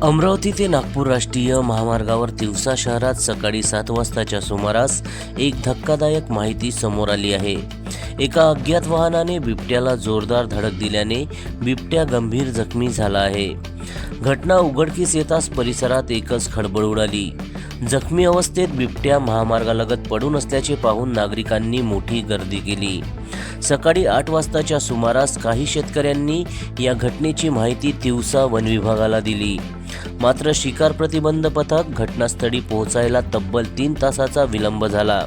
अमरावती ते नागपूर राष्ट्रीय महामार्गावर तिवसा शहरात सकाळी 7 वाजताच्या सुमारास एक धक्कादायक माहिती समोर आली आहे। एका अज्ञात वाहनाने बिबट्याला जोरदार धडक दिल्याने बिबट्या गंभीर जखमी झाला आहे। घटना उघडकीस येताच परिसरात एकच खळबळ उडाली। जखमी अवस्थेत बिबट्या महामार्गालगत पडून असल्याचे पाहून नागरिकांनी मोठी गर्दी केली। सकाळी 8 वाजताच्या सुमारास काही शेतकऱ्यांनी या घटनेची माहिती तिवसा वन विभागाला दिली। मात्र शिकार प्रतिबंध पथक घटनास्थळी पोहोचायला तब्बल 3 तासाचा विलंब झाला।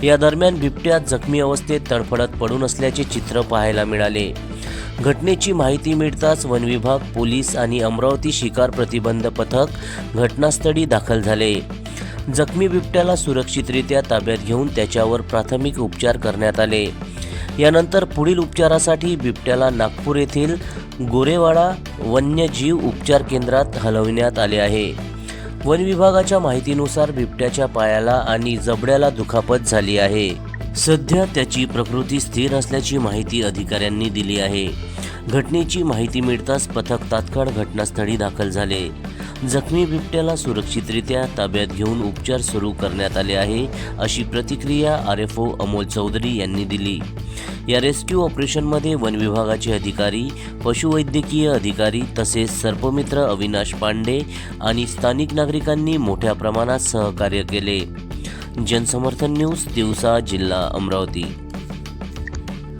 या दरम्यान बिबट्या जखमी अवस्थेत तडफडत पडून असल्याचे चित्र पाहायला मिळाले। घटनेची माहिती मिळताच वन विभाग, पोलीस आणि अमरावती शिकार प्रतिबंध पथक घटनास्थळी दाखल झाले। जखमी बिबट्याला सुरक्षितरित्या ताब्यात घेऊन त्याच्यावर प्राथमिक उपचार करण्यात आले। यानंतर पुढील उपचारासाठी बिबट्याला नागपूर येथील गोरेवाडा वन्यजीव उपचार केंद्रात हलविण्यात आले आहे। वन विभागाच्या माहितीनुसार बिबट्याच्या पायाला आणि जबड्याला दुखापत झाली आहे। सध्या त्याची प्रकृती स्थिर असल्याची माहिती अधिकाऱ्यांनी दिली आहे। घटनेची माहिती मिळताच पथक तात्काळ घटनास्थळी दाखल झाले। जखमी बिबट्याला सुरक्षितरित्या ताब्यात घेऊन उपचार सुरू करण्यात आले आहे, अशी प्रतिक्रिया RFO अमोल चौधरी यांनी दिली। या रेस्क्यू ऑपरेशनमध्ये वन विभागाचे अधिकारी, पशुवैद्यकीय अधिकारी तसेच सर्पमित्र अविनाश पांडे आणि स्थानिक नागरिकांनी मोठ्या प्रमाणात सहकार्य केले। जनसमर्थन न्यूज, तिवसा, जिल्हा अमरावती।